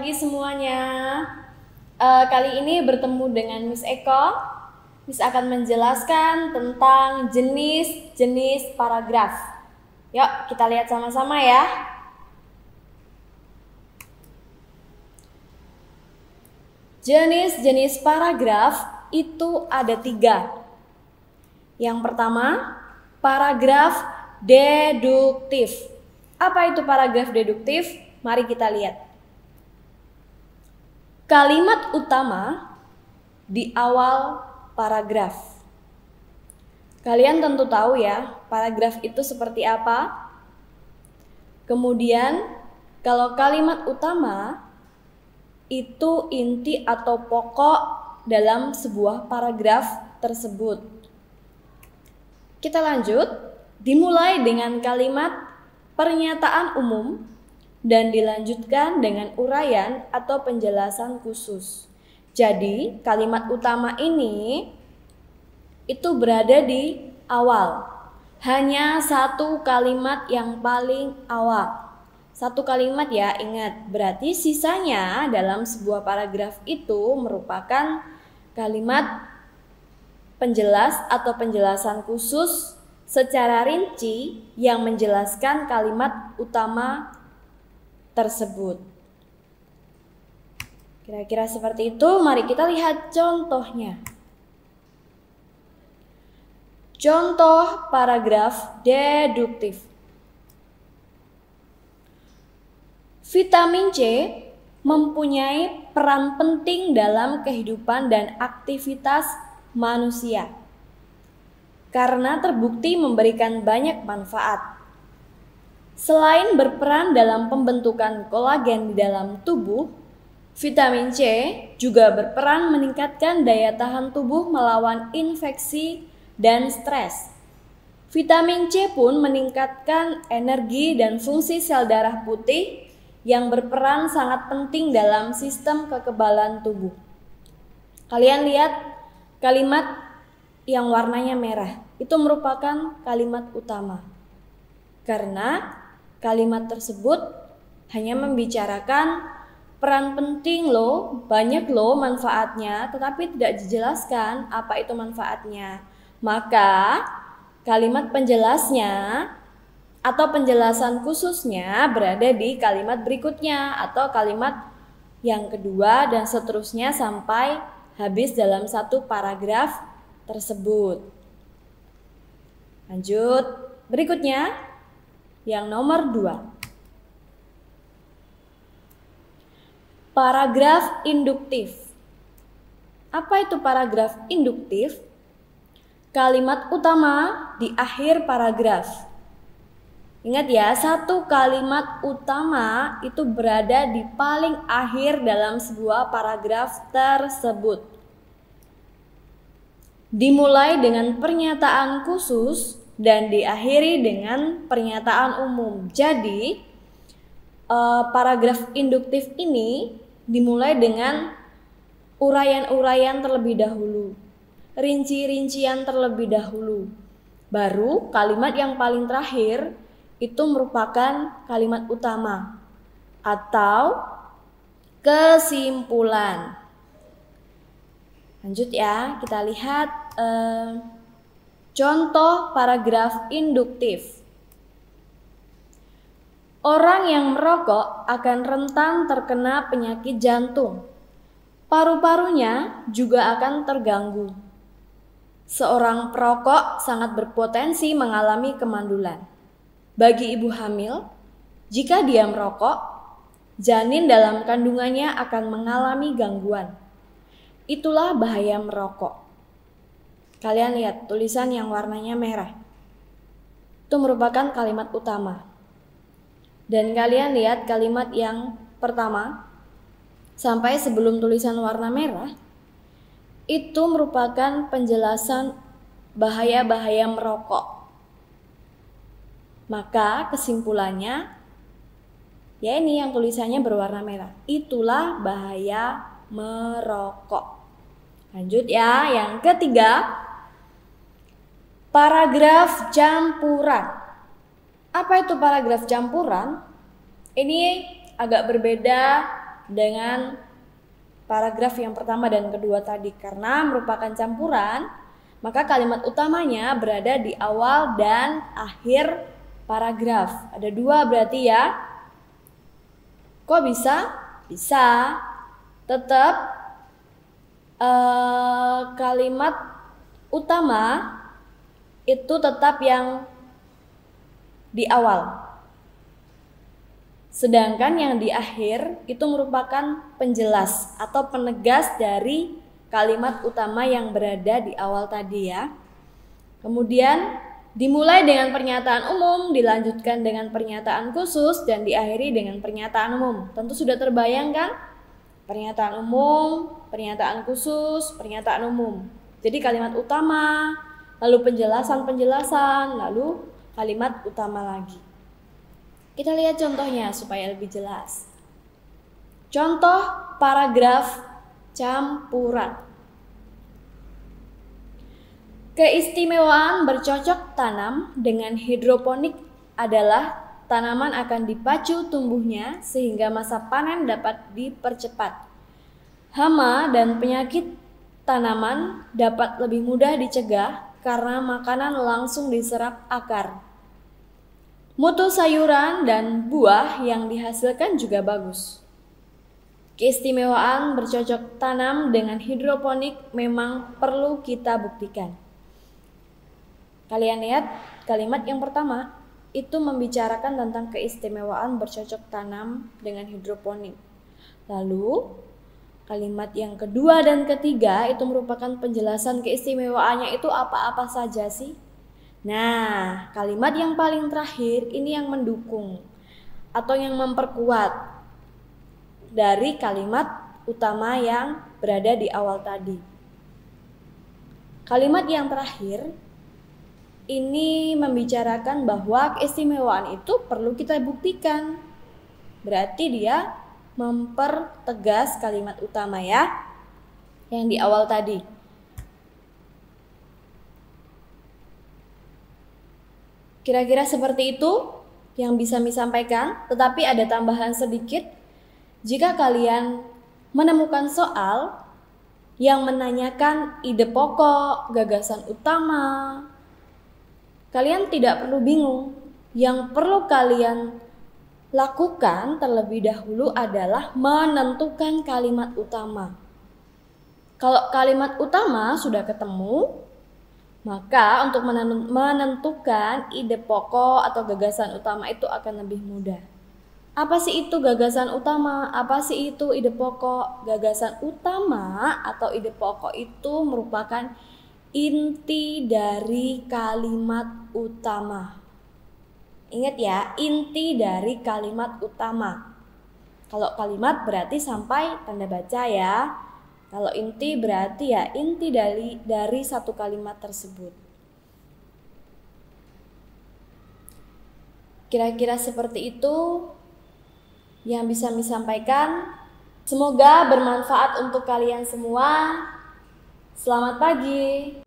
pagi semuanya. Kali ini bertemu dengan Miss Eko. Miss akan menjelaskan tentang jenis-jenis paragraf. Yuk kita lihat sama-sama ya. Jenis-jenis paragraf itu ada 3. Yang pertama, paragraf deduktif. Apa itu paragraf deduktif? Mari kita lihat. Kalimat utama di awal paragraf. Kalian tentu tahu ya, paragraf itu seperti apa. Kemudian, kalau kalimat utama itu inti atau pokok dalam sebuah paragraf tersebut. Kita lanjut, dimulai dengan kalimat pernyataan umum dan dilanjutkan dengan uraian atau penjelasan khusus. Jadi, kalimat utama ini itu berada di awal. Hanya satu kalimat yang paling awal. Satu kalimat ya, ingat. Berarti sisanya dalam sebuah paragraf itu merupakan kalimat penjelas atau penjelasan khusus secara rinci yang menjelaskan kalimat utama tersebut. Kira-kira seperti itu. Mari kita lihat contohnya. Contoh paragraf deduktif. Vitamin C mempunyai peran penting dalam kehidupan dan aktivitas manusia karena terbukti memberikan banyak manfaat. Selain berperan dalam pembentukan kolagen di dalam tubuh, vitamin C juga berperan meningkatkan daya tahan tubuh melawan infeksi dan stres. Vitamin C pun meningkatkan energi dan fungsi sel darah putih yang berperan sangat penting dalam sistem kekebalan tubuh. Kalian lihat kalimat yang warnanya merah, itu merupakan kalimat utama. Karena kalimat tersebut hanya membicarakan peran penting loh, banyak loh manfaatnya, tetapi tidak dijelaskan apa itu manfaatnya. Maka kalimat penjelasnya atau penjelasan khususnya berada di kalimat berikutnya atau kalimat yang kedua dan seterusnya sampai habis dalam satu paragraf tersebut. Lanjut, berikutnya yang nomor 2. Paragraf induktif. Apa itu paragraf induktif? Kalimat utama di akhir paragraf. Ingat ya, satu kalimat utama itu berada di paling akhir dalam sebuah paragraf tersebut. Dimulai dengan pernyataan khusus dan diakhiri dengan pernyataan umum. Jadi, paragraf induktif ini dimulai dengan uraian-uraian terlebih dahulu, rinci-rincian terlebih dahulu. Baru kalimat yang paling terakhir itu merupakan kalimat utama atau kesimpulan. Lanjut ya, kita lihat contoh paragraf induktif. Orang yang merokok akan rentan terkena penyakit jantung. Paru-parunya juga akan terganggu. Seorang perokok sangat berpotensi mengalami kemandulan. Bagi ibu hamil, jika dia merokok, janin dalam kandungannya akan mengalami gangguan. Itulah bahaya merokok. Kalian lihat tulisan yang warnanya merah. Itu merupakan kalimat utama. Dan kalian lihat kalimat yang pertama sampai sebelum tulisan warna merah. Itu merupakan penjelasan bahaya-bahaya merokok. Maka kesimpulannya, ya ini yang tulisannya berwarna merah. Itulah bahaya merokok. Lanjut ya, yang ketiga. Paragraf campuran. Apa itu paragraf campuran? Ini agak berbeda dengan paragraf yang pertama dan kedua tadi. Karena merupakan campuran, maka kalimat utamanya berada di awal dan akhir paragraf. Ada dua berarti ya. Kok bisa? Bisa. Tetap kalimat utama itu tetap yang di awal. Sedangkan yang di akhir itu merupakan penjelas atau penegas dari kalimat utama yang berada di awal tadi ya. Kemudian dimulai dengan pernyataan umum, dilanjutkan dengan pernyataan khusus, dan diakhiri dengan pernyataan umum. Tentu sudah terbayang kan? Pernyataan umum, pernyataan khusus, pernyataan umum. Jadi kalimat utama, lalu penjelasan-penjelasan, lalu kalimat utama lagi. Kita lihat contohnya supaya lebih jelas. Contoh paragraf campuran. Keistimewaan bercocok tanam dengan hidroponik adalah tanaman akan dipacu tumbuhnya sehingga masa panen dapat dipercepat. Hama dan penyakit tanaman dapat lebih mudah dicegah karena makanan langsung diserap akar. Mutu sayuran dan buah yang dihasilkan juga bagus. Keistimewaan bercocok tanam dengan hidroponik memang perlu kita buktikan. Kalian lihat kalimat yang pertama itu membicarakan tentang keistimewaan bercocok tanam dengan hidroponik. Lalu kalimat yang kedua dan ketiga itu merupakan penjelasan keistimewaannya itu apa-apa saja sih. Nah, kalimat yang paling terakhir ini yang mendukung atau yang memperkuat dari kalimat utama yang berada di awal tadi. Kalimat yang terakhir ini membicarakan bahwa keistimewaan itu perlu kita buktikan. Berarti dia mempertegas kalimat utama ya, yang di awal tadi. Kira-kira seperti itu yang bisa kami sampaikan, tetapi ada tambahan sedikit. Jika kalian menemukan soal yang menanyakan ide pokok, gagasan utama, kalian tidak perlu bingung. Yang perlu kalian lakukan terlebih dahulu adalah menentukan kalimat utama. Kalau kalimat utama sudah ketemu, maka untuk menentukan ide pokok atau gagasan utama itu akan lebih mudah. Apa sih itu gagasan utama? Apa sih itu ide pokok? Gagasan utama atau ide pokok itu merupakan inti dari kalimat utama. Ingat ya, inti dari kalimat utama. Kalau kalimat berarti sampai tanda baca ya. Kalau inti berarti ya inti dari satu kalimat tersebut. Kira-kira seperti itu yang bisa kami sampaikan. Semoga bermanfaat untuk kalian semua. Selamat pagi.